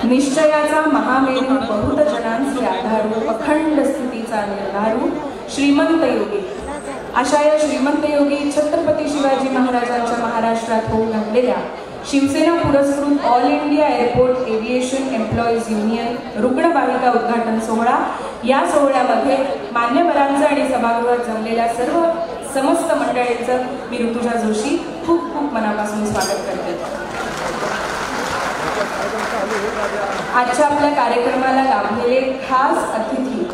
निश्चयाचा महामेरू बहुत जनांची आधारू अखंड स्थितीचा निर्धारू श्रीमंत योगी अशा या श्रीमंत योगी छत्रपती शिवाजी महाराजांच्या महाराष्ट्रात होऊन घडलेल्या शिवसेना पुरस्कृत all India airport aviation employees union रुग्णवाहिका उद्घाटन सोहळा या सोहळ्यामध्ये मान्यवरांचं आणि सभागृहात जमलेल्या सर्व समस्त मंडळींचं मी ऋतुजा जोशी खूप खूप मनापासून स्वागत करते। आजच्या आपल्या कार्यक्रमाला लाभलेले खास अतिथी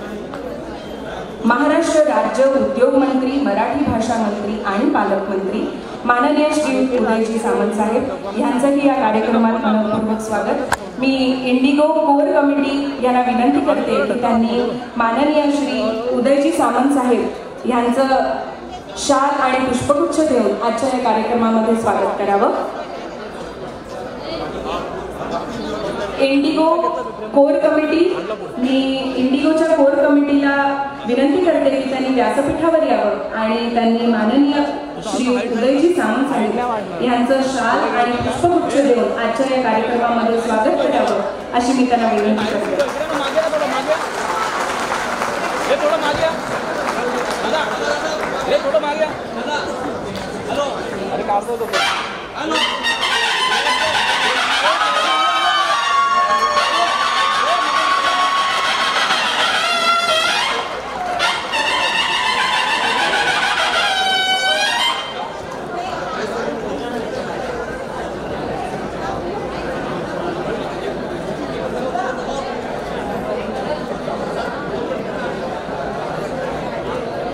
महाराष्ट्र राज्य उद्योग मंत्री, मराठी भाषा मंत्री आणि पालकमंत्री माननीय श्री उदयजी सामंत साहेब यांचंही या कार्यक्रमात मनपूर्वक स्वागत। मी इंडिगो कोर कमिटी यांना विनंती करते की त्यांनी माननीय श्री उदयजी सामंत साहेब यांचं शाल आणि पुष्पगुच्छ देऊन आजच्या या कार्यक्रमामध्ये स्वागत करावं। इंडिगो कोर कमिटी, मी इंडिगोच्या कोर कमिटीला विनंती करते की त्यांनी व्यासपीठावर यावं आणि त्यांनी माननीय श्री उदयजी सामंत साहेब यांचं शाल आणि पुष्पगुच्छ देऊन आजच्या या कार्यक्रमामध्ये स्वागत करावं अशी मी त्यांना विनंती करते।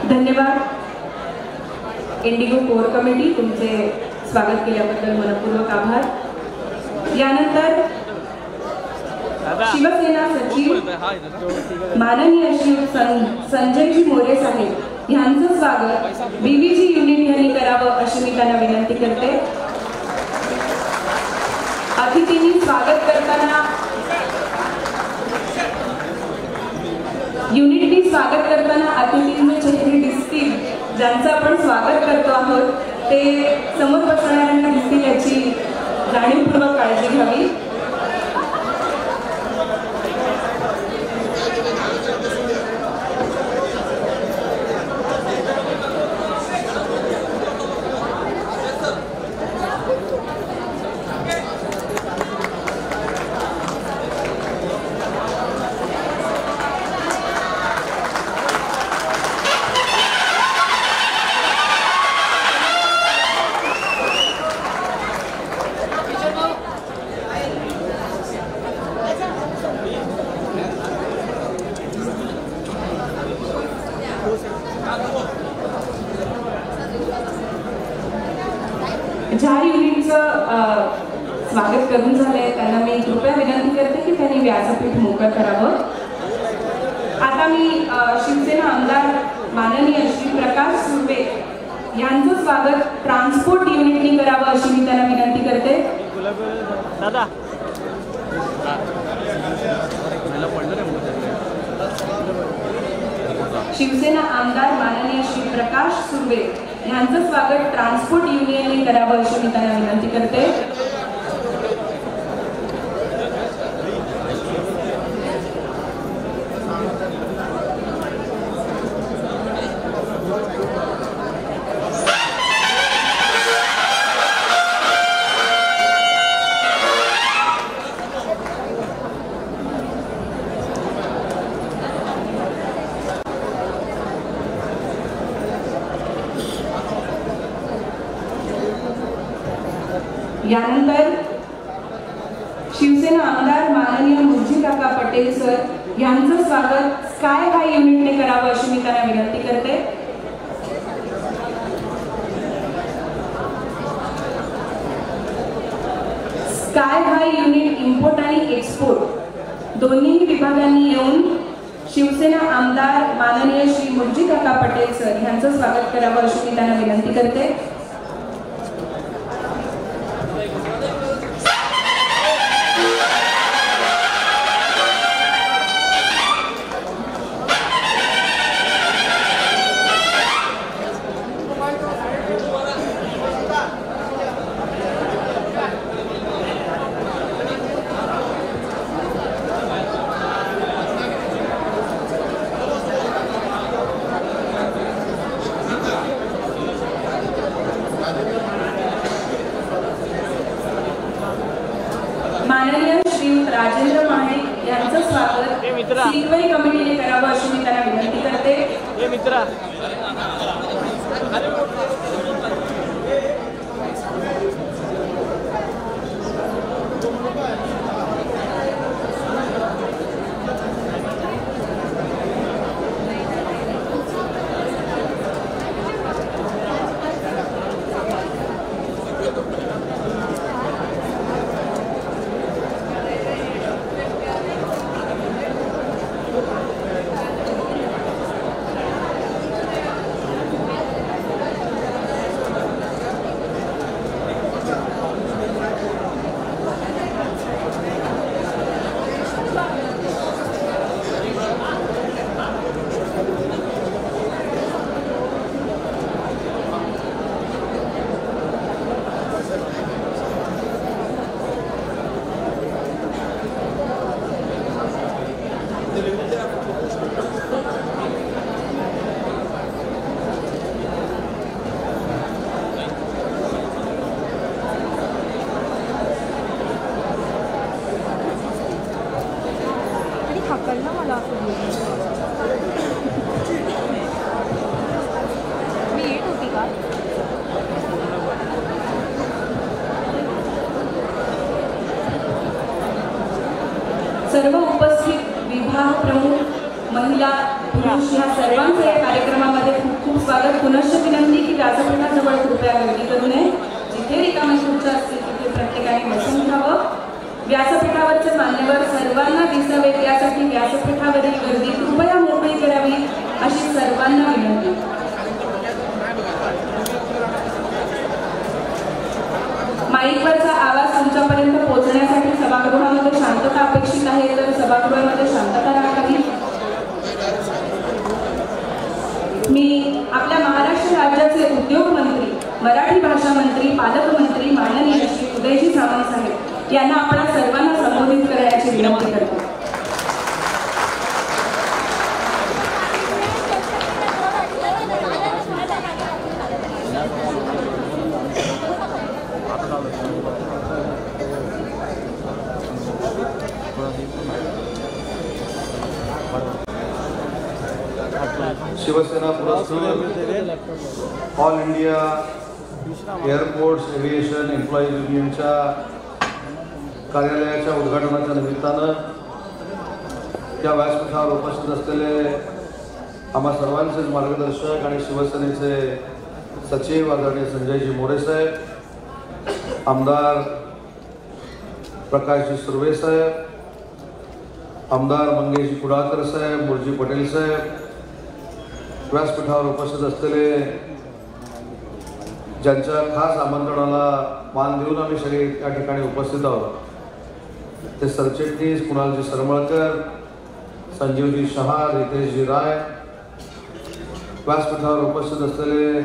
धन्यवाद इंडिगो कोर कमिटी, तुमचे स्वागत केल्याबद्दल मनपूर्वक आभार। यानंतर शिवसेना सचिव माननीय श्री संजयजी मोरे साहेब यांचं स्वागत बीबीजी युनिट यांनी करावं अशी मी त्यांना विनंती करते। अतिथींनी स्वागत करताना युनिटनी स्वागत करताना अतिथींचे चेहरे दिसतील, ज्यांचं आपण स्वागत करतो आहोत ते समोर बसणाऱ्यांना दिसतील याची जाणीवपूर्वक काळजी घ्यावी। ज्या युनिटचं स्वागत करून झालंय त्यांना मी कृपया विनंती करते की त्यांनी व्यासपीठ मोकळं करावं। आता मी शिवसेना आमदार माननीय श्री प्रकाश सुर्वे यांचं स्वागत ट्रान्सपोर्ट युनिटनी करावं अशी मी त्यांना विनंती करते। दादा शिवसेना आमदार माननीय श्री प्रकाश सुर्वे यांचं स्वागत ट्रान्सपोर्ट युनियनने करावं अशी मी त्यांना विनंती करते। यानंतर शिवसेना आमदार माननीय मुर्जीकाका पटेल सर यांचं स्वागत स्काय हाय युनिटने करावं अशी मी त्यांना विनंती करते। स्काय हाय युनिट इम्पोर्ट आणि एक्सपोर्ट दोन्ही विभागांनी येऊन शिवसेना आमदार माननीय श्री मुर्जीकाका पटेल सर यांचं स्वागत करावं अशी मी त्यांना विनंती करते। माननीय श्री राजेंद्र महाडिक यांचं स्वागत सीटवई कमिटीने करावं अशी मी त्यांना विनंती करते. सर्व उपस्थित विभाग प्रमुख, महिला, पुरुष या सर्वांचे या कार्यक्रमामध्ये खूप खूप स्वागत. पुनश्च विनंती की व्यासपीठाजवळ कृपया गर्दी करू नये. जिथे रिकामी खुर्च्या असतील तिथे प्रत्येकाने बसून घ्यावं. व्यासपीठावरचे मान्यवर सर्वांना दिसावेत यासाठी व्यासपीठावरील गर्दी कृपया मोकळी करावी अशी सर्वांना विनंती. माईकवरचा आवाज तुमच्यापर्यंत पोहोचण्यासाठी सभागृहामध्ये शांतता अपेक्षित आहे, तर सभागृहामध्ये शांतता राखावी. मी आपल्या महाराष्ट्र राज्याचे उद्योग मंत्री, मराठी भाषा मंत्री, पालकमंत्री माननीय श्री उदयजी सामंत साहेब यांना आपल्या सर्वांना संबोधित करण्याची विनंती करतो. शिवसेना पुरस्कृत all India airports aviation employees युनियनच्या कार्यालयाच्या उद्घाटनाच्या निमित्तानं त्या व्यासपीठावर उपस्थित असलेले आम्हा सर्वांचेच मार्गदर्शक आणि शिवसेनेचे सचिव आदरणीय संजयजी मोरे साहेब, आमदार प्रकाशजी सुर्वे साहेब, आमदार मंगेशजी कुडाळकर साहेब, मुरजी पटेल साहेब, व्यासपीठावर उपस्थित असलेले ज्यांच्या खास आमंत्रणाला मान देऊन आम्ही सगळे या ठिकाणी उपस्थित आहोत, ते सरचिटणीस कुणालजी सरमळकर, संजीवजी शहा, रितेशजी राय, व्यासपीठावर उपस्थित असलेले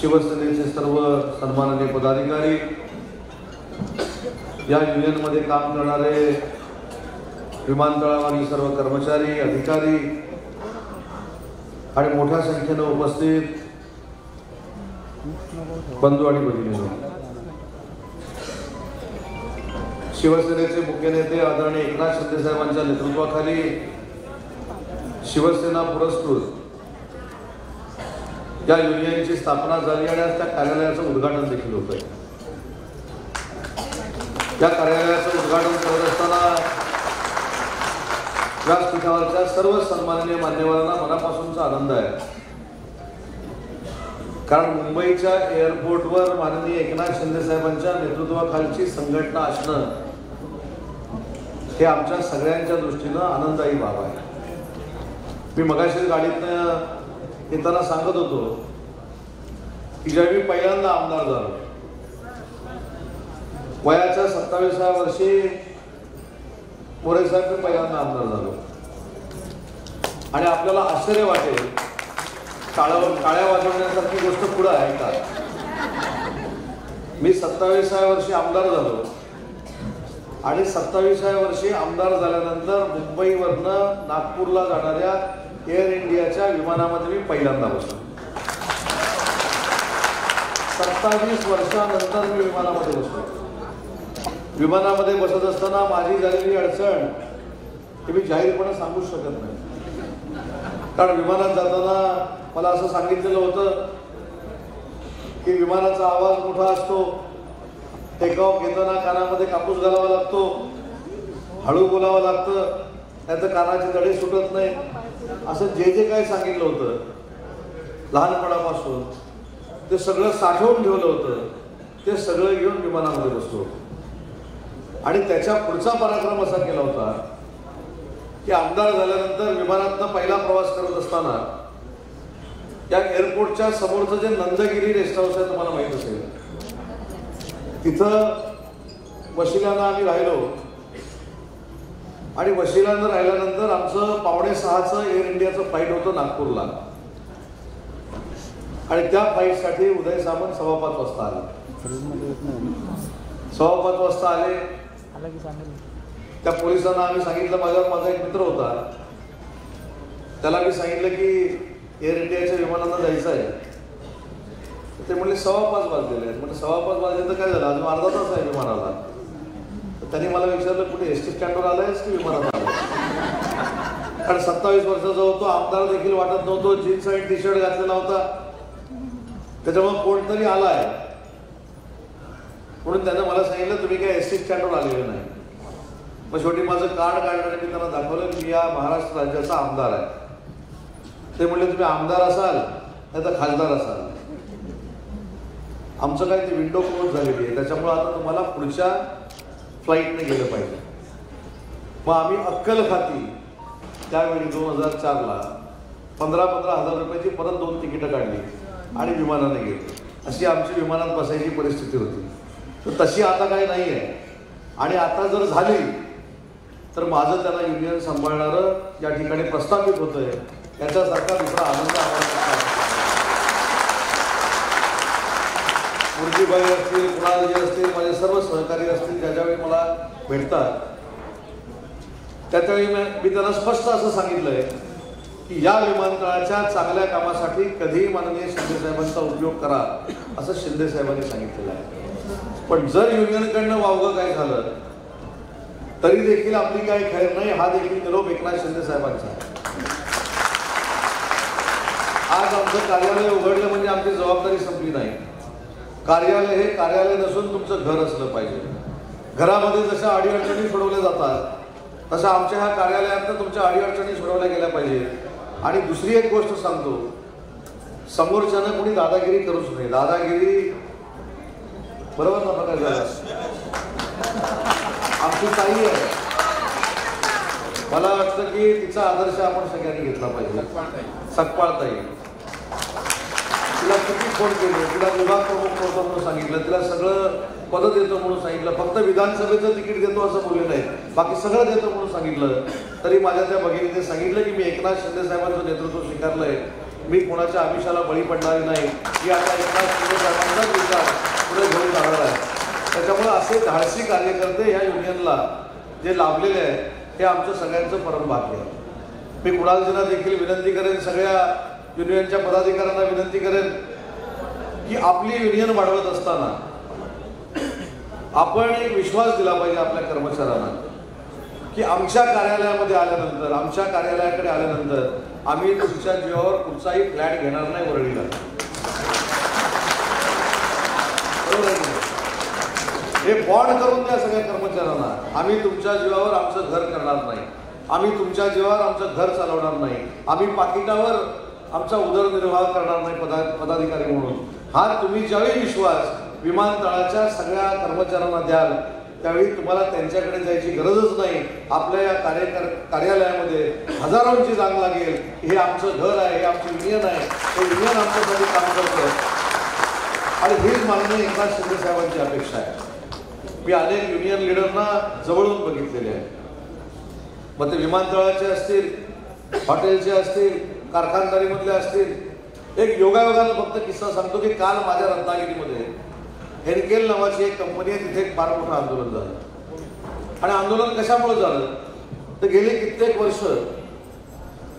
शिवसेनेचे सर्व सन्माननीय पदाधिकारी, या युनियनमध्ये काम करणारे विमानतळावरील सर्व कर्मचारी, अधिकारी आणि मोठ्या संख्येने उपस्थित बंधू आणि भगिनींनो, शिवसेनेचे मुख्य नेते आदरणीय एकनाथ शिंदे साहेबांच्या नेतृत्वाखाली शिवसेना पुरस्कृत या युनियनची स्थापना झाली आणि आज त्या कार्यालयाचं उद्घाटन देखील होत आहे. या कार्यालयाचं उद्घाटन करत असताना व्यासपीठावरच्या सर्व सन्माननीय मान्यवरांना मनापासूनचा आनंद आहे. कारण मुंबईच्या एअरपोर्टवर माननीय एकनाथ शिंदे साहेबांच्या नेतृत्वाखालची संघटना असणं हे आमच्या सगळ्यांच्या दृष्टीनं आनंददायी बाब आहे. मी मगाशी गाडीतनं येताना सांगत होतो की ज्यावेळी पहिल्यांदा आमदार झालो, वयाच्या 27व्या वर्षी मोरे साहेब पहिल्यांदा आमदार झालो आणि आपल्याला आश्चर्य वाटेल, टाळ्या वाजवण्यासारखी गोष्ट पुढे आहे का? मी 27व्या वर्षी आमदार झालो आणि 27व्या वर्षी आमदार झाल्यानंतर मुंबईवरनं नागपूरला जाणाऱ्या एअर इंडियाच्या विमानामध्ये मी पहिल्यांदा बसलो. 27 वर्षानंतर मी विमानामध्ये बसलो. विमानामध्ये बसत असताना माझी झालेली अडचण हे मी जाहीरपणे सांगू शकत नाही. कारण विमानात जाताना मला असं सांगितलेलं होतं की विमानाचा आवाज मोठा असतो, टेकऑफ घेताना कानामध्ये कापूस घालावा लागतो, हळू बोलावं लागतं, त्याचं कानाचे धडे सुटत नाही, असं जे जे काही सांगितलं होतं लहानपणापासून ते सगळं साठवून ठेवलं होतं. ते सगळं घेऊन विमानामध्ये बसलो होतो. आणि त्याच्या पुढचा पराक्रम असा केला होता की आमदार झाल्यानंतर विमानातनं पहिला प्रवास करत असताना या एअरपोर्टच्या समोरचं जे नंदगिरी रेस्ट हाऊस आहे तुम्हाला माहित असेल, तिथं वशिल्यानं आम्ही राहिलो. आणि वशिल्यानं राहिल्यानंतर आमचं 5:45चं एअर इंडियाचं फ्लाईट होतं नागपूरला. आणि त्या फ्लाईटसाठी उदय सामंत 5:15 वाजता आले. 5:15 वाजता आले. त्या पोलिसांना आम्ही सांगितलं, माझा एक मित्र होता, त्याला मी सांगितलं की एअर इंडियाच्या विमानांना जायचं आहे. ते म्हणले 5:15 वाजलेले आहेत. म्हणजे 5:15 वाजले तर काय झालं, अजून अर्धा तास आहे विमानाला. तर त्यांनी मला विचारलं, कुठे एस टी स्टँडवर आलायस की विमानात आलाय? कारण 27 वर्षाचा होतो, आमदार देखील वाटत नव्हतो, जीन्स आणि टी शर्ट घातलेला होता, त्याच्यामुळे कोणतरी आलाय. म्हणून त्यानं मला सांगितलं, तुम्ही काय एस टी स्टँडवर आलेले नाही. मग शेवटी माझं कार्ड काढलं आणि मी त्यांना दाखवलं की मी या महाराष्ट्र राज्याचा आमदार आहे. ते म्हणले, तुम्ही आमदार असाल नाही तर खासदार असाल. आमचं काय ते विंडो क्लोज झालेली आहे, त्याच्यामुळे आता तुम्हाला पुढच्या फ्लाईटने गेलं पाहिजे. मग आम्ही अक्कल खाती त्यावेळी 2004ला 15-15 हजार रुपयाची परत 2 तिकीटं काढली आणि विमानाने गेलो. अशी आमची विमानात बसायची परिस्थिती होती. तर तशी आता काही नाही आहे. आणि आता जर झाली तर माझं त्यांना युनियन सांभाळणारं या ठिकाणी प्रस्थापित होतंय, याच्यासारखा दुसरा आनंद आम्हाला. मुरजीबाई असतील, कुणालजी असतील, माझे सर्व सहकारी असतील, ज्यावेळी मला भेटतात त्यावेळी मी त्यांना स्पष्ट असं सांगितलंय की या विमानतळाच्या चांगल्या कामासाठी कधीही माननीय शिंदे साहेबांचा उपयोग करा, असं शिंदे साहेबांनी सांगितलेलं आहे. पण जर युनियनकडनं वावगं काय झालं तरी देखील आपली काही खैर नाही, हा देखील निरोप एकनाथ शिंदे साहेबांचा आहे. आज आमचं कार्यालय उघडलं म्हणजे आमची जबाबदारी संपली नाही. कार्यालय हे कार्यालय नसून तुमचं घर असलं पाहिजे. घरामध्ये जशा अडीअडचणी सोडवल्या जातात तसं आमच्या ह्या कार्यालयात तुमच्या अडीअडचणी सोडवल्या गेल्या पाहिजेत. आणि दुसरी एक गोष्ट सांगतो, समोरच्यानं कोणी दादागिरी करूच नाही. दादागिरी बरोबर ना प्रकार झाला. आमची ताई आहे, मला वाटतं की तिचा आदर्श आपण सगळ्यांनी घेतला पाहिजे. सकपाळ ताई, तिला किती फोन केले, तिला विभाग प्रमुख करतो म्हणून सांगितलं, तिला सगळं पद देतो म्हणून सांगितलं, फक्त विधानसभेचं तिकीट देतो असं बोलले नाही, बाकी सगळं देतो म्हणून सांगितलं. तरी माझ्या त्या भगिनीने सांगितलं की मी एकनाथ शिंदे साहेबांचं नेतृत्व स्वीकारलंय, मी कोणाच्या आमिषाला बळी पडणारी नाही, की आता एकनाथ शिंदे साहेबांचाच विचार पुढे घेऊन जाणार आहे. त्याच्यामुळे असे धाडसी कार्यकर्ते या युनियनला जे लाभलेले आहेत हे आमचं सगळ्यांचं परम भाग्य आहे. मी कुणालजींना देखील विनंती करेन, सगळ्या युनियनच्या पदाधिकाऱ्यांना विनंती करेन की आपली युनियन वाढवत असताना आपण एक विश्वास दिला पाहिजे आपल्या कर्मचाऱ्यांना की आमच्या कार्यालयामध्ये आल्यानंतर, आमच्या कार्यालयाकडे आल्यानंतर आम्ही तुमच्या जीवावर कुठचाही फ्लॅट घेणार नाही वरळीला. बरोबर आहे? हे बॉन्ड करून द्या सगळ्या कर्मचाऱ्यांना, आम्ही तुमच्या जीवावर आमचं घर करणार नाही, आम्ही तुमच्या जीवावर आमचं घर चालवणार नाही, आम्ही पाकिटावर आमचा उदरनिर्वाह करणार नाही पदाधिकारी म्हणून. हा तुम्ही ज्यावेळी विश्वास विमानतळाच्या सगळ्या कर्मचाऱ्यांना द्याल त्यावेळी तुम्हाला त्यांच्याकडे जायची गरजच नाही. आपल्या या कार्यालयामध्ये हजारोंची जाग लागेल. हे आमचं घर आहे, हे आमचं युनियन आहे, हे युनियन आमच्यासाठी काम करतं. आणि हीच माननीय एकनाथ शिंदे साहेबांची अपेक्षा आहे. मी अनेक युनियन लिडरना जवळून बघितलेले आहे. मग ते विमानतळाचे असतील, हॉटेलचे असतील, कारखानदारीमधले असतील. एक योगायोगानं फक्त किस्सा सांगतो की काल माझ्या रत्नागिरीमध्ये हेनकेल नावाची एक कंपनी आहे, तिथे एक फार मोठं आंदोलन झालं. आणि आंदोलन कशामुळे झालं तर गेली कित्येक वर्ष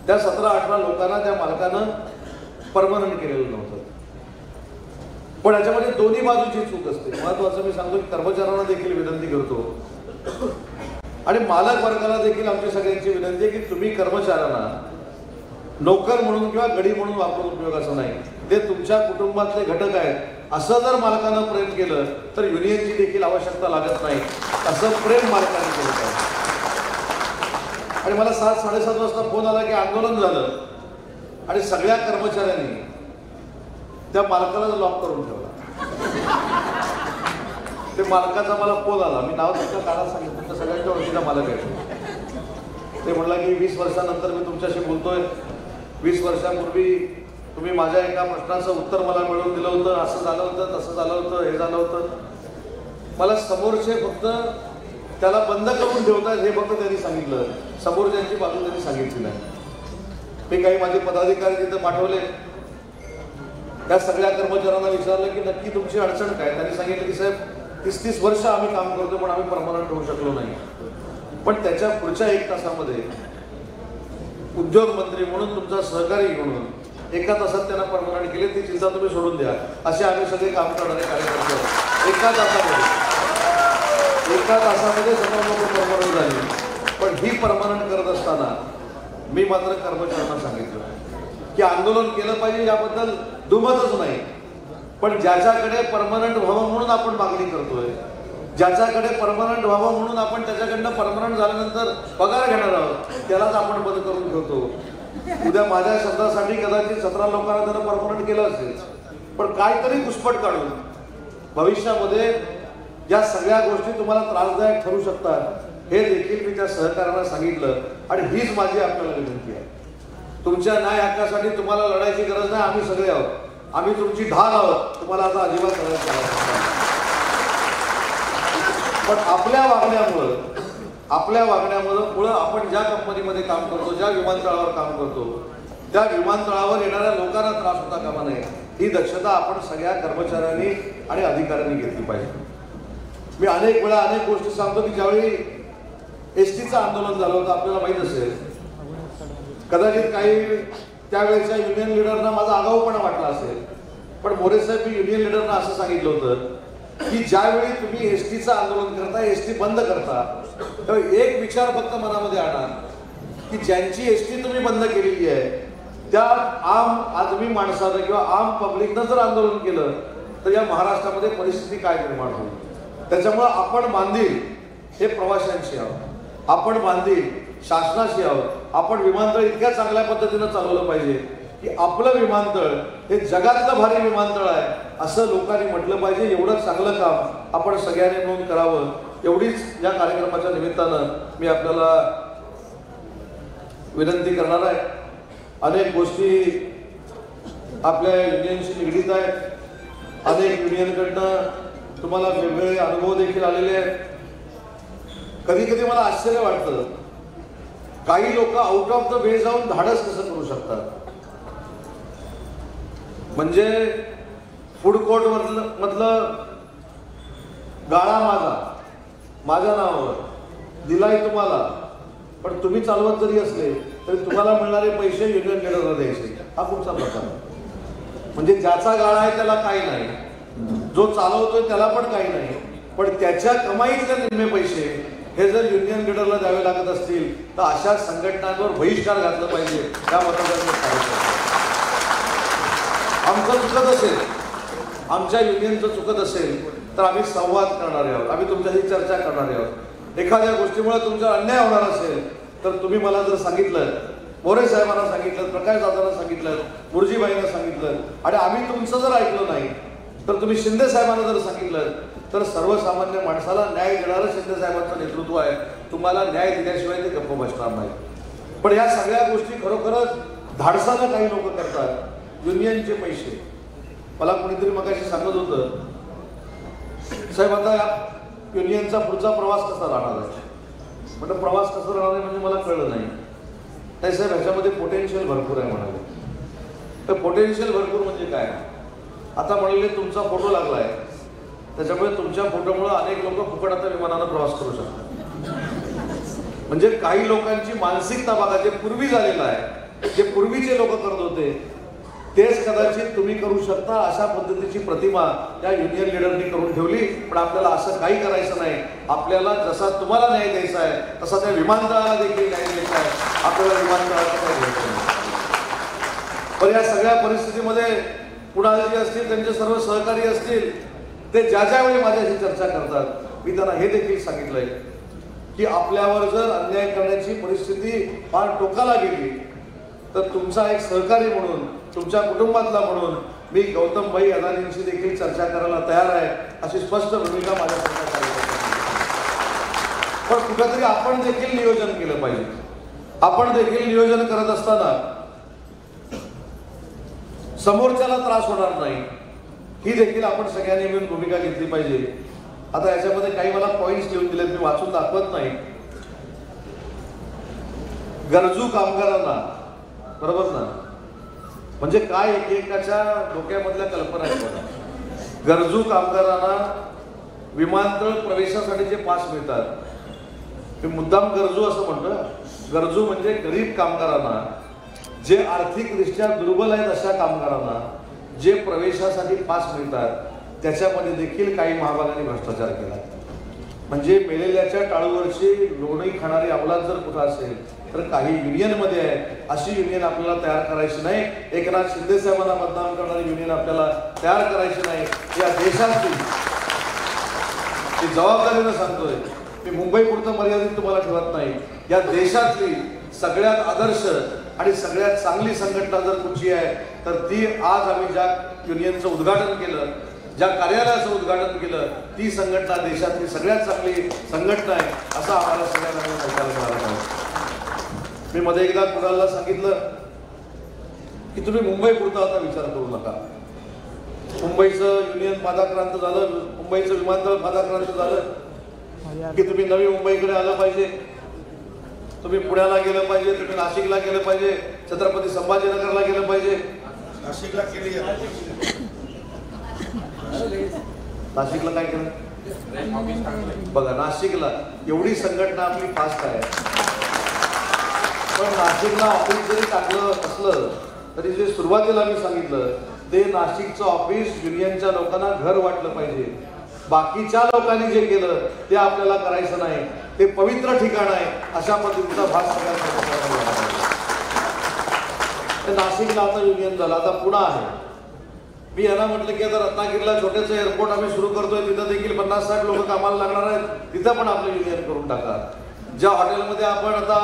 त्या 17-18 लोकांना त्या मालकानं परमनंट केलेलं नव्हतं. पण याच्यामध्ये दोन्ही बाजूची चूक असते. महत्वाचं मी सांगतो की कर्मचाऱ्यांना देखील विनंती करतो आणि मालक वर्गाला देखील आमची सगळ्यांची विनंती आहे की तुम्ही कर्मचाऱ्यांना नोकर म्हणून किंवा गडी म्हणून वापरून उपयोगाचं नाही. ते तुमच्या कुटुंबातले घटक आहेत असं जर मालकानं प्रेम केलं तर युनियनची देखील आवश्यकता लागत नाही. असं प्रेम मालकाने केलं पाहिजे. आणि मला 7-7:30 वाजता फोन आला की आंदोलन झालं आणि सगळ्या कर्मचाऱ्यांनी त्या मालकाला लॉक करून ठेवला. ते मालकाचा मला फोन आला. मी नाव तुमच्या कानात सांगितलं, तुमच्या सगळ्यांच्या ओळखीचा मालक आहे. ते म्हणला की 20 वर्षानंतर मी तुमच्याशी बोलतोय. 20 वर्षांपूर्वी तुम्ही माझ्या एका प्रश्नाचं उत्तर मला मिळवून दिलं होतं. असं झालं होतं, तसं झालं होतं, हे झालं होतं. मला समोरचे फक्त त्याला बंद करून ठेवतात हे फक्त त्यांनी सांगितलं. समोरच्यांची बाजू त्यांनी सांगितली नाही. मी काही माझे पदाधिकारी तिथं पाठवले. त्या सगळ्या कर्मचाऱ्यांना विचारलं की नक्की तुमची अडचण काय. त्यांनी सांगितलं की साहेब 30-30 वर्ष आम्ही काम करतो पण आम्ही परमनंट होऊ शकलो नाही. पण त्याच्या पुढच्या 1 तासामध्ये उद्योग मंत्री म्हणून तुमचा सहकारी म्हणून 1 तासात त्यांना परमनंट केले. ती चिंता तुम्ही सोडून द्या. असे आम्ही सगळे काम करणारे कार्यकर्ते आहोत. 1 तासामध्ये सर्व लोक परमनंट झाली. पण ही परमनंट करत असताना मी मात्र कर्मचाऱ्यांना सांगितलं की आंदोलन केलं पाहिजे याबद्दल दुमतच नाही. पण ज्याच्याकडे परमनंट व्हावं म्हणून आपण मागणी करतोय, ज्याच्याकडे परमनंट व्हावं म्हणून आपण त्याच्याकडनं परमनंट झाल्यानंतर पगार घेणार आहोत, त्यालाच आपण बंद करून ठेवतो. उद्या माझ्या शब्दासाठी कदाचित 17 लोकांना त्यानं परमनंट केलं असेल. पण काहीतरी घुसपट काढून भविष्यामध्ये या सगळ्या गोष्टी तुम्हाला त्रासदायक ठरू शकतात हे देखील मी त्या सहकार्यांना सांगितलं. आणि हीच माझी आपल्याला विनंती आहे. तुमच्या न्याय हक्कासाठी तुम्हाला लढायची गरज नाही. आम्ही सगळे आहोत. आम्ही तुमची ढाल आहोत. तुम्हाला आता अजिबात लढायची गरज नाही. पण आपल्या वागण्यामुळं पुढं आपण ज्या कंपनीमध्ये काम करतो, ज्या विमानतळावर काम करतो, त्या विमानतळावर येणाऱ्या लोकांना त्रास होता कामा नये. ही दक्षता आपण सगळ्या कर्मचाऱ्यांनी आणि अधिकाऱ्यांनी घेतली पाहिजे. मी अनेक वेळा अनेक गोष्टी सांगतो की ज्यावेळी एसटीचं आंदोलन झालं होतं आपल्याला माहीत असेल. कदाचित काही त्यावेळेच्या युनियन लिडरना माझा आगाऊपणा वाटला असेल. पण मोरे साहेब मी युनियन लिडरना असं सांगितलं होतं की ज्यावेळी तुम्ही एसटीचं आंदोलन करता, एसटी बंद करता, तर एक विचार फक्त मनामध्ये आणा की ज्यांची एसटी तुम्ही बंद केलेली आहे त्या आम आदमी माणसानं किंवा आम पब्लिकनं जर आंदोलन केलं तर या महाराष्ट्रामध्ये परिस्थिती काय निर्माण होईल. त्याच्यामुळं आपण बांधील हे प्रवाशांशी आहोत, आपण बांधील शासनाशी आहोत. आपण विमानतळ इतक्या चांगल्या पद्धतीनं चालवलं पाहिजे की आपलं विमानतळ हे जगातलं भारी विमानतळ आहे असं लोकांनी म्हटलं पाहिजे. एवढं चांगलं काम आपण सगळ्यांनी नोंद करावं एवढीच या कार्यक्रमाच्या निमित्तानं मी आपल्याला विनंती करणार आहे. अनेक गोष्टी आपल्या युनियनशी निगडीत आहेत. अनेक युनियनकडनं तुम्हाला वेगवेगळे अनुभव देखील आलेले आहेत. कधी कधी मला आश्चर्य वाटतं काही लोक आउट ऑफ द वे जाऊन धाडस कसं करू शकतात. म्हणजे फूड कोर्ट मधलं गाळा माझ्या नावावर दिलाय तुम्हाला, पण तुम्ही चालवत जरी असले तरी तुम्हाला मिळणारे पैसे युनियन लिडरला द्यायचे. हा कुठचा प्रकार आहे. म्हणजे ज्याचा गाळा आहे त्याला काही नाही, जो चालवतोय त्याला पण काही नाही, पण त्याच्या कमाईतले निम्मे पैसे हे जर युनियन लिडरला द्यावे लागत असतील तर अशा संघटनांवर बहिष्कार घातला पाहिजे. त्या मताचा आमचं चुकत असेल, आमच्या युनियनचं चुकत असेल तर आम्ही संवाद करणारे आहोत, आम्ही तुमच्याशी चर्चा करणारे आहोत. एखाद्या गोष्टीमुळे तुमचा अन्याय होणार असेल तर तुम्ही मला जर सांगितलं, मोरे साहेबांना सांगितलं, प्रकाश दादांना सांगितलं, मुरजीबाईंना सांगितलं आणि आम्ही तुमचं जर ऐकलं नाही तर तुम्ही शिंदे साहेबांना जर सांगितलं तर सर्वसामान्य माणसाला न्याय देणारं शिंदे साहेबांचं नेतृत्व आहे. तुम्हाला न्याय दिल्याशिवाय ते गप्प बसणार नाही. पण या सगळ्या गोष्टी खरोखरच धाडसानं काही लोक करतात. युनियनचे पैसे मला कोणीतरी मगाशी सांगत होतं, साहेब आता युनियनचा पुढचा प्रवास कसा राहणार आहे. म्हटलं प्रवास कसा राहणार आहे म्हणजे मला कळलं नाही. नाही साहेब ह्याच्यामध्ये पोटेन्शियल भरपूर आहे म्हणाले. तर पोटेन्शियल भरपूर म्हणजे काय. आता म्हणाले तुमचा फोटो लागला आहे त्याच्यामुळे तुमच्या फोटोमुळे अनेक लोक फुकट आता विमानानं प्रवास करू शकतात. म्हणजे काही लोकांची मानसिकता बघा, जे पूर्वी झालेलं आहे, जे पूर्वीचे लोक करत होते तेच कदाचित तुम्ही करू शकता अशा पद्धतीची प्रतिमा त्या युनियन लीडरनी करून ठेवली. पण आपल्याला असं काही करायचं नाही. आपल्याला जसा तुम्हाला न्याय द्यायचा आहे तसा त्या विमानतळाला देखील न्याय द्यायचा आहे. आपल्याला विमानतळाचं काही घ्यायचं नाही. पण या सगळ्या परिस्थितीमध्ये कुणाल जी असतील, त्यांचे सर्व सहकारी असतील, ते ज्या वेळी माझ्याशी चर्चा करतात मी त्यांना हे देखील सांगितलंय की आपल्यावर जर अन्याय करण्याची परिस्थिती फार टोकाला गेली तर तुमचा एक सहकारी म्हणून, तुमच्या कुटुंबातला म्हणून मी गौतमभाई अदानींशी देखील चर्चा करायला तयार आहे अशी स्पष्ट भूमिका माझ्या पण कुठेतरी आपण देखील नियोजन केलं पाहिजे. आपण देखील नियोजन करत असताना समोरच्याला त्रास होणार नाही ही देखील आपण सगळ्यांनी मिळून भूमिका घेतली पाहिजे. आता याच्यामध्ये काही मला पॉइंट्स लिहून दिलेत, मी वाचून दाखवत नाही. गरजू कामगारांना, बरोबर ना, म्हणजे काय एकेकाच्या डोक्यामधल्या कल्पना आहेत बघा. गरजू कामगारांना विमानतळ प्रवेशासाठी जे पास मिळतात, मी मुद्दाम गरजू असं म्हणतो. गरजू म्हणजे गरीब कामगारांना, जे आर्थिकदृष्ट्या दुर्बल आहेत अशा कामगारांना जे प्रवेशासाठी पास मिळतात त्याच्यामध्ये देखील काही महाभागाने भ्रष्टाचार केला. म्हणजे मेलेल्याच्या टाळूवरची लोणी खाणारी अवलाद जर कुठं असेल तर काही युनियनमध्ये आहे. अशी युनियन आपल्याला तयार करायची नाही. एकनाथ शिंदे साहेबांना मतदान करणारी युनियन आपल्याला तयार करायची नाही. या देशातली जबाबदारीनं सांगतोय मी, मुंबईपुरतं मर्यादित तुम्हाला ठेवत नाही. या देशातली सगळ्यात आदर्श आणि सगळ्यात चांगली संघटना जर कुठची आहे तर ती आज आम्ही ज्या युनियनचं उद्घाटन केलं, ज्या कार्यालयाचं उद्घाटन केलं, ती संघटना देशातली सगळ्यात चांगली संघटना आहे असं आम्हाला सगळ्यांना विचार करायला पाहिजे. मी मध्ये एकदा कुणाला सांगितलं की तुम्ही मुंबईपुरता आता विचार करू नका. मुंबईचं युनियन पादाक्रांत झालं, मुंबईचं विमानतळ पादाक्रांत झालं की तुम्ही नवी मुंबईकडे आलं पाहिजे, तुम्ही पुण्याला गेलं पाहिजे, तुम्ही नाशिकला गेलं पाहिजे, छत्रपती संभाजीनगरला गेलं पाहिजे. नाशिकला केली, नाशिकला काय केलं बघा. नाशिकला एवढी संघटना आपली फास्ट आहे, पण नाशिकला ऑफिस जरी टाकलं असलं तरी जे सुरुवातीला मी सांगितलं ते नाशिकचं ऑफिस युनियनच्या लोकांना घर वाटलं पाहिजे. बाकीच्या लोकांनी जे केलं ते आपल्याला करायचं नाही. ते पवित्र ठिकाण आहे अशा पद्धतीचा भाग सगळ्यांना. नाशिकला आता युनियन झालं, आता पुणे आहे. मी यांना म्हटलं की आता रत्नागिरीला छोटेसं एअरपोर्ट आम्ही सुरू करतोय, तिथं देखील 50-60 लोक कामाला लागणार आहेत, तिथं पण आपलं युनियन करून टाका. ज्या हॉटेलमध्ये आपण आता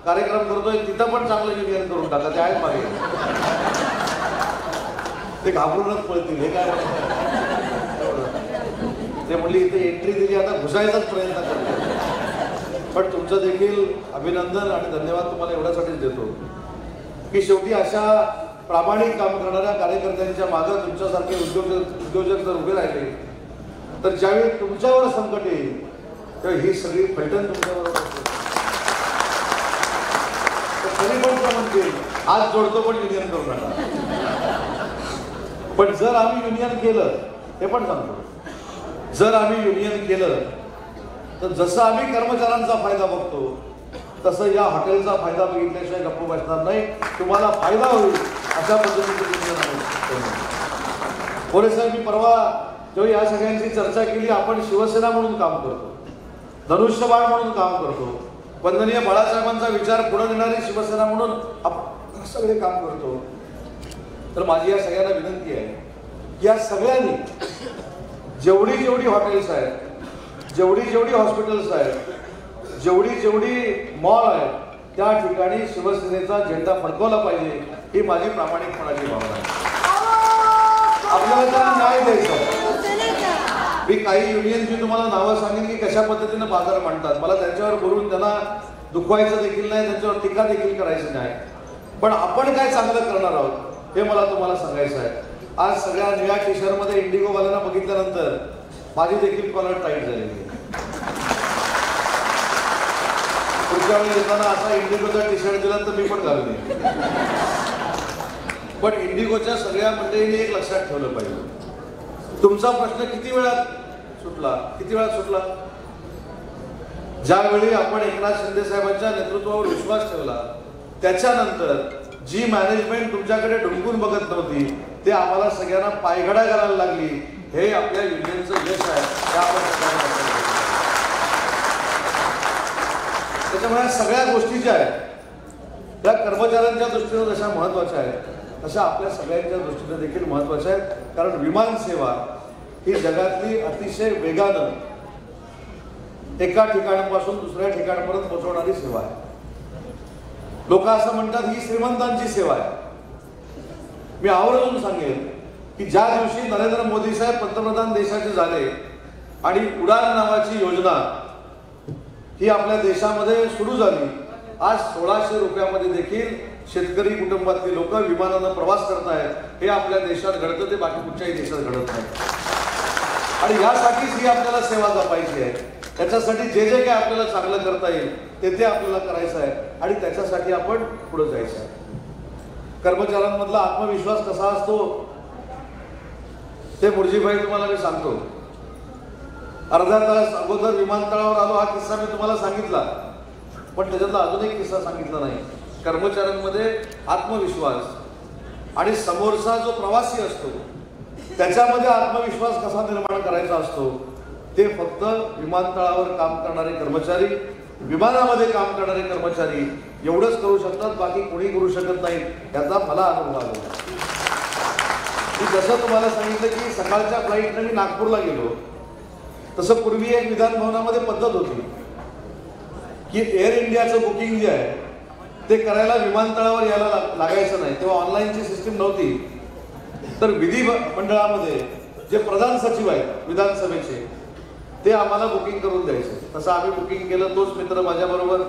कार्यक्रम करतोय तिथं पण चांगलं युनियन करून टाका. ते आहेत मागे, ते घाबरूनच पळतील. हे काय ते म्हणली इथे एंट्री दिली, आता घुसायचाच प्रयत्न करतो. पण तुमचं देखील अभिनंदन आणि धन्यवाद तुम्हाला एवढ्यासाठीच देतो की शेवटी अशा प्रामाणिक काम करणाऱ्या कार्यकर्त्यांच्या मागे तुमच्यासारखे उद्योजक जर उभे राहिले तर ज्यावेळी तुमच्यावर संकट येईल तेव्हा ही सगळी फलटण तुमच्यावर तरी पण म्हणतील आज जोडतो पण युनियन करू नका. पण जर आम्ही युनियन केलं, हे पण सांगतो, जर आम्ही युनियन केलं तर जसं आम्ही कर्मचाऱ्यांचा फायदा बघतो तसं या हॉटेलचा फायदा बघितल्याशिवाय गप्प बसणार नाही. तुम्हाला फायदा होईल अशा पद्धतीने. साहेब, मी परवा जेव्हा या सगळ्यांची चर्चा केली, आपण शिवसेना म्हणून काम करतो, धनुष्यबाण म्हणून काम करतो, वंदनीय बाळासाहेबांचा विचार पुढे नेणारी शिवसेना म्हणून आपण सगळे काम करतो. तर माझी या सगळ्यांना विनंती आहे की या सगळ्यांनी जेवढी जेवढी हॉटेल्स आहेत, जेवढी जेवढी हॉस्पिटल्स आहेत, जेवढी मॉल आहेत, त्या ठिकाणी शिवसेनेचा झेंडा फडकवला पाहिजे ही माझी प्रामाणिकपणाची भावना आहे. आपल्याला त्यांना न्याय द्यायचा. मी काही युनियनची तुम्हाला नावं सांगेन की कशा पद्धतीने बाजार मांडतात. मला त्यांच्यावर बोलून त्यांना दुखवायचं देखील नाही, त्यांच्यावर टीका देखील करायची नाही. पण आपण काय चांगलं करणार आहोत हे मला तुम्हाला सांगायचं आहे. आज सगळ्या निळ्या टी शर्टमध्ये इंडिगोवाल्यांना बघितल्यानंतर माझी देखील कॉलर टाईट झालेली आहे. पुढच्या वेळी येताना असा इंडिगोचा टी शर्ट दिला तर मी पण घालून येईन. पण इंडिगोच्या सगळ्या मंडळींनी एक लक्षात ठेवलं पाहिजे, तुमचा प्रश्न किती वेळात सुटला? ज्यावेळी आपण एकनाथ शिंदे साहेबांच्या नेतृत्वावर विश्वास ठेवला त्याच्यानंतर जी मॅनेजमेंट तुमच्याकडे ढुंकून बघत नव्हती ते आम्हाला सगळ्यांना पायघडा करायला लागली, हे आपल्या युनियनचं यश आहे. त्याच्यामुळे सगळ्या गोष्टी ज्या आहेत त्या कर्मचाऱ्यांच्या दृष्टीने जशा महत्त्वाच्या आहेत तशा आपल्या सगळ्यांच्या दृष्टीने देखील महत्त्वाच्या आहेत. कारण विमान सेवा ही जगातली अतिशय वेगानं एका ठिकाणापासून दुसऱ्या ठिकाणापर्यंत पोहोचवणारी सेवा आहे. लोक असं म्हणतात ही श्रीमंतांची सेवा आहे. मी आवर्जून सांगेन की ज्या दिवशी नरेंद्र मोदी साहेब पंतप्रधान देशाचे झाले आणि उडान नावाची योजना ही आपल्या देशामध्ये सुरू झाली, आज 1600 रुपयामध्ये देखील शेतकरी कुटुंबातली लोक विमानानं प्रवास करत आहेत. हे आपल्या देशात घडतं, ते बाकी कुठच्याही देशात घडत नाही. आणि यासाठीच ही आपल्याला सेवा जपायची आहे. त्याच्यासाठी जे जे काही आपल्याला चांगलं करता येईल ते आपल्याला करायचं आहे आणि त्याच्यासाठी आपण पुढे जायचं आहे. कर्मचाऱ्यांमधला आत्मविश्वास कसा असतो ते मुर्जीभाई तुम्हाला मी सांगतो. अर्धा तास अगोदर विमानतळावर आलो, हा किस्सा मी तुम्हाला सांगितला, पण त्याच्यातला अजून एक किस्सा सांगितला नाही. कर्मचाऱ्यांमध्ये आत्मविश्वास आणि समोरचा जो प्रवासी असतो त्याच्यामध्ये आत्मविश्वास कसा निर्माण करायचा असतो ते फक्त विमानतळावर काम करणारे कर्मचारी, विमानामध्ये काम करणारे कर्मचारी एवढंच करू शकतात, बाकी कोणी करू शकत नाही. याचा मला अनुभव आला. मी जसं तुम्हाला सांगितलं की सकाळच्या फ्लाईटने मी नागपूरला गेलो, तसं पूर्वी एक विधान भवनामध्ये पद्धत होती की एअर इंडियाचं बुकिंग जे आहे ते करायला विमानतळावर यायला लागायचं नाही. तेव्हा ऑनलाईनची सिस्टीम नव्हती. तर विधी मंडळामध्ये जे प्रधान सचिव आहेत विधानसभेचे ते आम्हाला बुकिंग करून द्यायचे. तसं आम्ही बुकिंग केलं, तोच मित्र माझ्याबरोबर.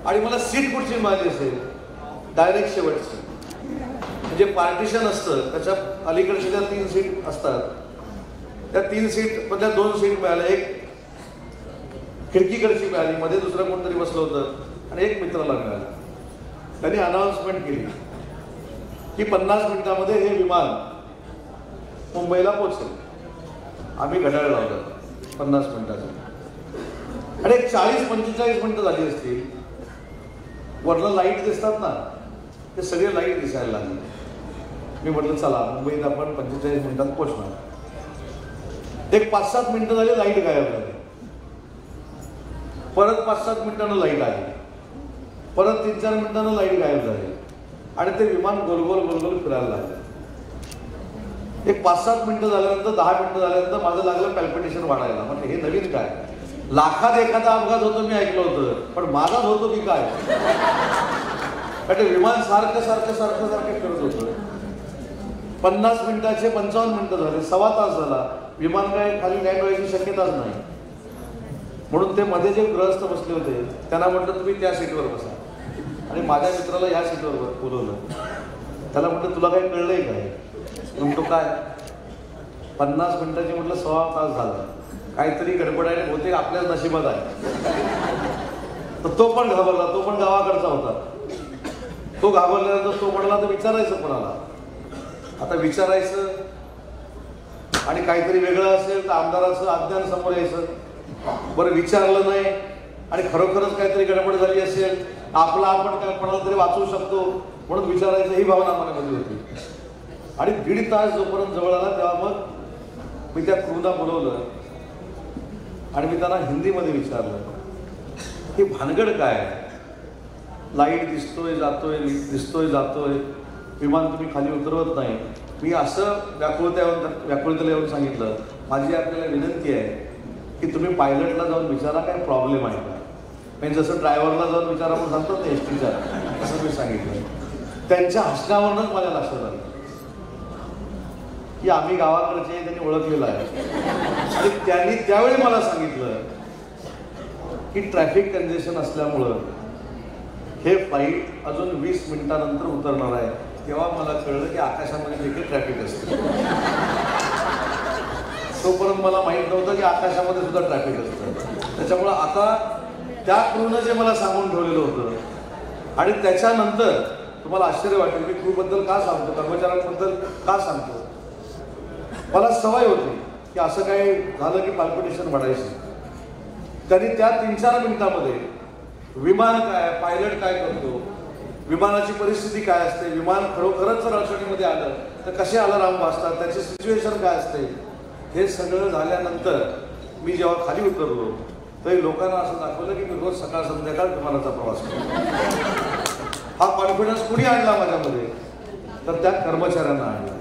आणि मला सीट कुठची मिळाली असेल, डायरेक्ट शेवटची. म्हणजे पार्टिशन असतं, त्याच्या अलीकडच्या ज्या 3 सीट असतात त्या 3 सीट मधल्या 2 सीट मिळाल्या. एक खिडकीकडची मिळाली, मध्ये दुसरं कोणतरी बसलं होतं आणि एक मित्राला मिळालं. त्यांनी अनाउन्समेंट केली की 50 मिनिटामध्ये हे विमान मुंबईला पोहोचेल. आम्ही घड्याळ लावलं 50 मिनिटाचं आणि एक 40-45 मिनिटं झाली असतील. वरनं लाईट दिसतात ना, ते सगळे लाईट दिसायला लागले. मी म्हटलं चला मुंबईत आपण 45 मिनिटात पोहोचणार. एक 5-7 मिनिटं झाली, लाईट गायब झाली. परत 5-7 मिनिटांना लाईट आली, परत 3-4 मिनिटांना लाईट गायब झाली आणि ते विमान गोलगोल गोलगोल फिरायला लागलं. एक 5-7 मिनिटं झाल्यानंतर 10 मिनिटं झाल्यानंतर माझं लागलं पॅल्पिटेशन वाढायला. म्हणजे हे नवीन काय, लाखात एखादा अपघात होतो मी ऐकलं होतं, पण माझाच होतो की काय. कारण विमान सारखं सारखं सारखं सारखं फिरत होतं. 50 मिनिटाचे 55 मिनिटं झाले, 1.25 तास झाला. विमान काय खाली लँड व्हायची शक्यताच नाही. म्हणून ते मध्ये जे गृहस्थ बसले होते त्यांना म्हटलं तुम्ही त्या सीटवर बसा. आणि माझ्या मित्राला ह्या सीटवर बोलवलं. त्याला म्हटलं तुला काही कळलंय काय? म्हणतो काय? 50 मिनिटाची म्हटलं 1.25 तास झाला, काहीतरी गडबड आहे, बहुतेक आपल्याच नशिबात आहे. तर तो पण घाबरला, तो पण गावाकडचा होता. तो घाबरल्यानंतर तो म्हणाला तर विचारायचं कोणाला. आता विचारायचं आणि काहीतरी वेगळं असेल तर आमदाराचं अज्ञान समोर यायचं. बरं विचारलं नाही आणि खरोखरच काहीतरी गडबड झाली असेल, आपला आपण काय कोणाला तरी वाचवू शकतो म्हणून विचारायचं, ही भावना मनामध्ये होती. आणि 1.5 तास जोपर्यंत जवळ आला तेव्हा मग मी त्या क्रूला बोलवलं आणि मी त्यांना हिंदीमध्ये विचारलं की भानगड काय, लाईट दिसतोय जातोय, दिसतोय जातोय, विमान तुम्ही खाली उतरवत नाही. मी असं व्याकुळतेला येऊन सांगितलं, माझी आपल्याला विनंती आहे की तुम्ही पायलटला जाऊन विचारा काय प्रॉब्लेम आहे का. म्हणजे जसं ड्रायव्हरला जाऊन विचारा म्हणून सांगतात ना एसटीच्या, असं मी सांगितलं. त्यांच्या हसण्यावरूनच माझ्या लक्षात आलं की आम्ही गावाकडचे त्यांनी ओळखलेलं आहे. आणि त्यांनी त्यावेळी मला सांगितलं की ट्रॅफिक कंजेशन असल्यामुळं हे फ्लाईट अजून 20 मिनिटानंतर उतरणार आहे. तेव्हा मला कळलं की आकाशामध्ये देखील ट्रॅफिक असतं. तोपर्यंत मला माहीत नव्हतं की आकाशामध्ये सुद्धा ट्रॅफिक असतं. त्याच्यामुळं आता त्या क्रूनं जे मला सांगून ठेवलेलं होतं आणि त्याच्यानंतर तुम्हाला आश्चर्य वाटेल मी क्रूबद्दल का सांगतो, कर्मचाऱ्यांबद्दल का सांगतो. मला सवय होती की असं काही झालं की पाल्पिटेशन वाढायची. त्यांनी त्या 3-4 मिनिटामध्ये विमान काय, पायलट काय करतो, विमानाची परिस्थिती काय असते, विमान खरोखरच जर अडचणीमध्ये आलं तर कसे अलाराम वाजतात, त्याची सिच्युएशन काय असते, हे सगळं झाल्यानंतर मी जेव्हा खाली उतरलो तरी लोकांना असं दाखवलं की मी रोज सकाळ संध्याकाळ विमानाचा प्रवास करतो. हा कॉन्फिडन्स कुणी आणला माझ्यामध्ये, तर त्या कर्मचाऱ्यांना आणला.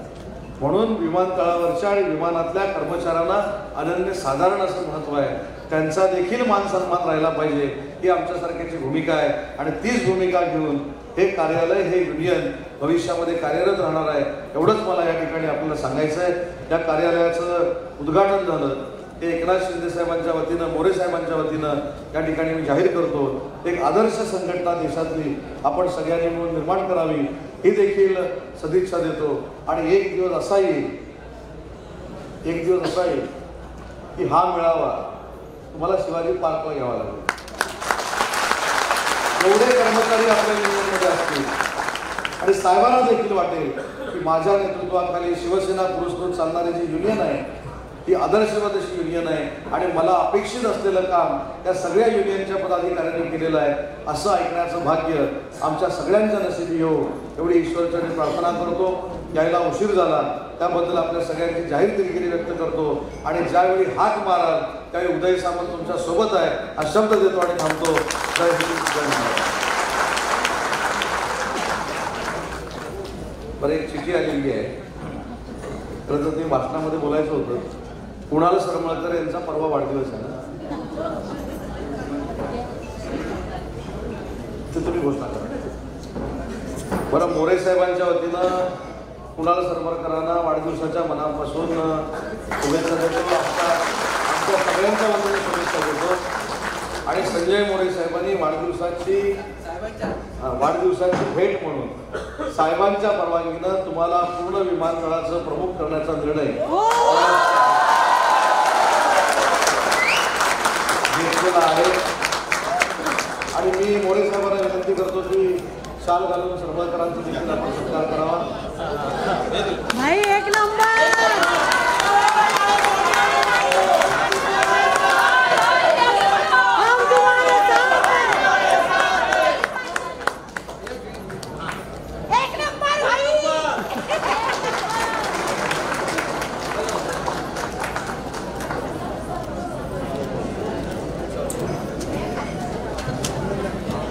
म्हणून विमानतळावरच्या आणि विमानातल्या कर्मचाऱ्यांना अनन्यसाधारण असं महत्त्व आहे. त्यांचा देखील मान सन्मान राहिला पाहिजे ही आमच्यासारख्याची भूमिका आहे. आणि तीच भूमिका घेऊन हे कार्यालय, हे युनियन भविष्यामध्ये कार्यरत राहणार आहे. एवढंच मला या ठिकाणी आपल्याला सांगायचं आहे. या कार्यालयाचं उद्घाटन झालं हे एकनाथ शिंदे साहेबांच्या वतीनं, मोरे साहेबांच्या वतीनं या ठिकाणी मी जाहीर करतो. एक आदर्श संघटना देशातली आपण सगळ्यांनी मिळून निर्माण करावी ही देखील सदिच्छा देतो. आणि एक दिवस असा येईल की हा मेळावा तुम्हाला शिवाजी पार्कला घ्यावा लागेल. एवढे कर्मचारी आपल्या युनियनमध्ये असतील आणि साहेबांना देखील वाटेल की माझ्या नेतृत्वाखाली शिवसेना पुरस्कृत चालणारी जी युनियन आहे ही आदर्शवत अशी युनियन आहे आणि मला अपेक्षित असलेलं काम या सगळ्या युनियनच्या पदाधिकाऱ्यांनी केलेलं आहे. असं ऐकण्याचं भाग्य आमच्या सगळ्यांच्या नशिबी हो एवढी ईश्वरचरणी प्रार्थना करतो. यायला उशीर झाला त्याबद्दल आपल्या सगळ्यांची जाहीर दिलगिरी व्यक्त करतो. आणि ज्यावेळी हाक माराल त्यावेळी उदय सामंत तुमच्या सोबत आहे हा शब्द देतो आणि थांबतो. जय हिंद, जय महाराष्ट्र. बरं, एक चिठी आलेली आहे. खरं तर ते भाषणामध्ये बोलायचं होतं. कुणाल सरमळकर यांचा परवा वाढदिवस आहे ना, ते तुम्ही घोषणा करा. बरं, मोरे साहेबांच्या वतीनं कुणाल सरमळकरांना वाढदिवसाच्या मनापासून शुभेच्छा देतो. आमच्या सगळ्यांच्या वतीने शुभेच्छा देतो. आणि संजय मोरे साहेबांनी वाढदिवसाची भेट म्हणून साहेबांच्या परवानगीनं तुम्हाला पूर्ण विमानतळाचं प्रमुख करण्याचा निर्णय घेतलेला आहे. आणि मी मोरे साहेबांना विनंती करतो की शाल घालून सरमळकरांचा देखील आपण सत्कार करावा. एक नंबर.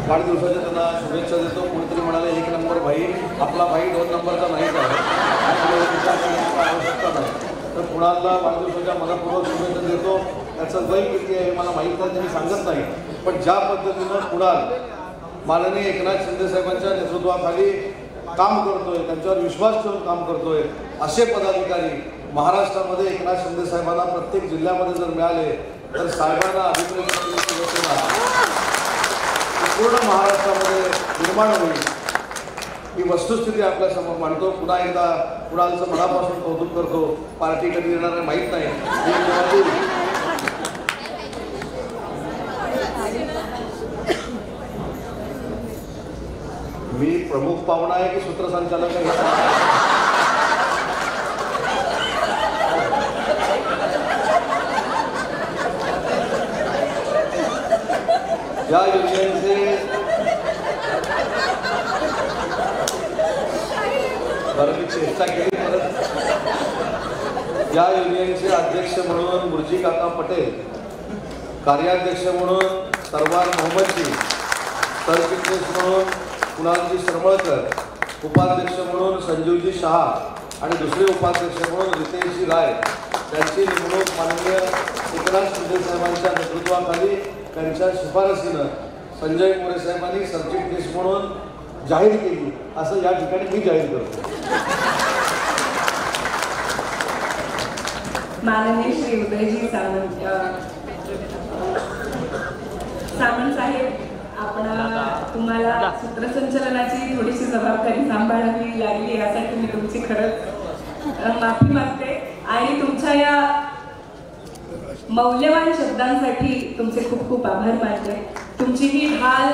वाढदिवसाच्या त्यांना शुभेच्छा देतो. कोणीतरी म्हणाले 1 नंबर भाई, आपला भाई 2 नंबरचा नाहीच आहे आणि आवश्यकता नाही. तर कुणाला वाढदिवसाच्या मनपूर्वक शुभेच्छा देतो. त्याचं वय किती आहे मला माहीत नाही, त्यांनी सांगत नाही. पण ज्या पद्धतीनं कुणाल माननीय एकनाथ शिंदे साहेबांच्या नेतृत्वाखाली काम करतोय, त्यांच्यावर विश्वास ठेवून काम करतोय, असे पदाधिकारी महाराष्ट्रामध्ये एकनाथ शिंदे साहेबांना प्रत्येक जिल्ह्यामध्ये जर मिळाले तर साहेबांना अभिप्रेत पूर्ण महाराष्ट्रामध्ये निर्माण होईल ही वस्तुस्थिती आपल्यासमोर मांडतो. पुन्हा एकदा कुणालचं मनापासून कौतुक करतो. पार्टी कधी येणार आहे माहीत नाही. मी प्रमुख पाहुणा आहे की सूत्रसंचालक आहे? या युनियनचे बरं मी चेष्टा केली परत. या युनियनचे अध्यक्ष म्हणून मुर्जी काका पटेल, कार्याध्यक्ष म्हणून सरवार मोहम्मदजी, सरचिटणीस म्हणून कुणालजी सरमळकर, उपाध्यक्ष म्हणून संजीवजी शहा आणि दुसरे उपाध्यक्ष म्हणून रितेशजी राय यांची नेमणूक माननीय एकनाथ शिंदे साहेबांच्या नेतृत्वाखाली त्यांच्या शिफारसीनं संजय मोरे साहेबांनी सरचिटणीस म्हणून जाहीर केली असं या ठिकाणी मी जाहीर करतो. माननीय श्री उदयजी सामंत साहेब, तुम्हाला सूत्रसंचलनाची थोडीशी जबाबदारी सांभाळावी लागली यासाठी मी तुमची खरंच माफी मागते. आणि तुमच्या या मौल्यवान शब्दांसाठी तुमचे खूप खूप आभार मानते. तुमची ही ढाल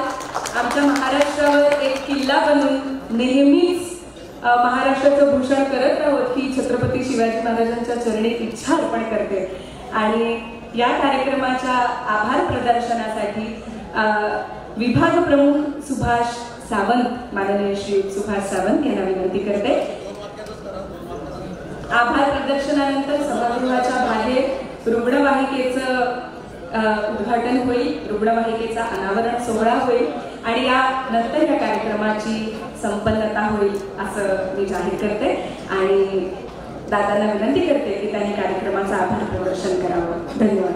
आमच्या महाराष्ट्रावर एक किल्ला बनून नेहमीच महाराष्ट्राचं भूषण करत राहोत ही छत्रपती शिवाजी महाराजांच्या चरणी इच्छा अर्पण करते. आणि या कार्यक्रमाच्या आभार प्रदर्शनासाठी विभाग प्रमुख सुभाष सावंत, माननीय श्री सुभाष सावंत यांना विनंती करते. आभार प्रदर्शनानंतर सभागृहाच्या बाहेर रुग्णवाहिकेचं उद्घाटन होईल, रुग्णवाहिकेचा अनावरण सोहळा होईल आणि या नंतर या कार्यक्रमाची संपन्नता होईल असं मी जाहीर करते आणि दादांना विनंती करते की त्यांनी कार्यक्रमाचं आभार प्रदर्शन करावं. धन्यवाद.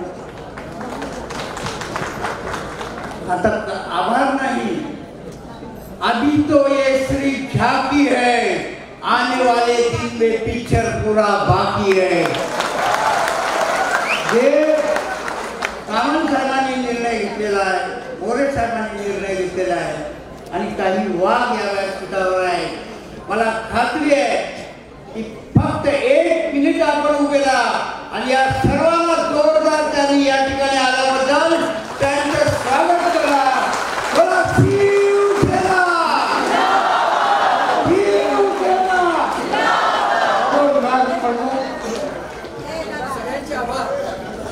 आता आभार नहीं, अभी तो ये श्री झांकी है, आने वाले दिन में पिक्चर पूरा बाकी है. जे कामन साहेबांनी निर्णय घेतलेला आहे, मोरे साहेबांनी निर्णय घेतलेला आहे आणि काही वाद या व्यासपीठावर आहे. मला खात्री आहे की फक्त 1 मिनिट आपण उभे राहा आणि या सर्वांना जोरदार त्यांनी या ठिकाणी आल्याबद्दल त्यांचं स्वागत करा. बोला शिवसेना, शिवसेना.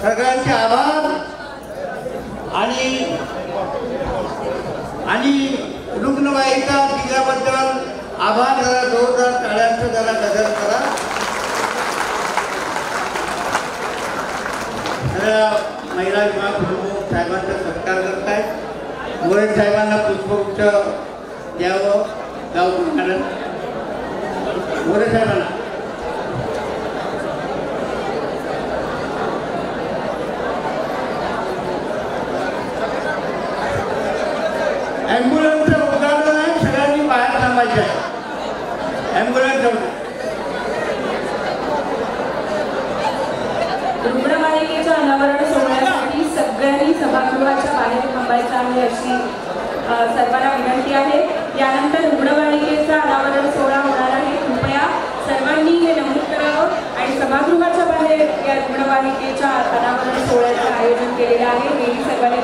सगळ्यांचे आभार आणि रुग्णवाहिका दिल्याबद्दल आभार. जरा जोरदार टाळ्यांचं जरा गजर करा. महिला विभाग प्रमुख साहेबांचा सत्कार करतायत. मोरे साहेबांना पुष्पगुच्छ द्यावं गाव मॅडम. मोरे साहेबांना ॲम्ब्युलन्सचं उद्घाटन आहे, सगळ्यांनी बाहेर थांबायचं आहे. ॲम्ब्युलन्स रुग्णवाहिकेच्या अनावरण सोहळ्यासाठी सगळ्यांनी सभागृहाच्या बाहेर थांबायचं आहे अशी सर्वांना विनंती आहे. यानंतर रुग्णवाहिकेचा अनावरण सोहळा होणार आहे. कृपया सर्वांनी हे नमूद करावं आणि सभागृहाच्या बाहेर या रुग्णवाहिकेच्या अनावरण सोहळ्याचं आयोजन केलेलं आहे हेही सर्वांनी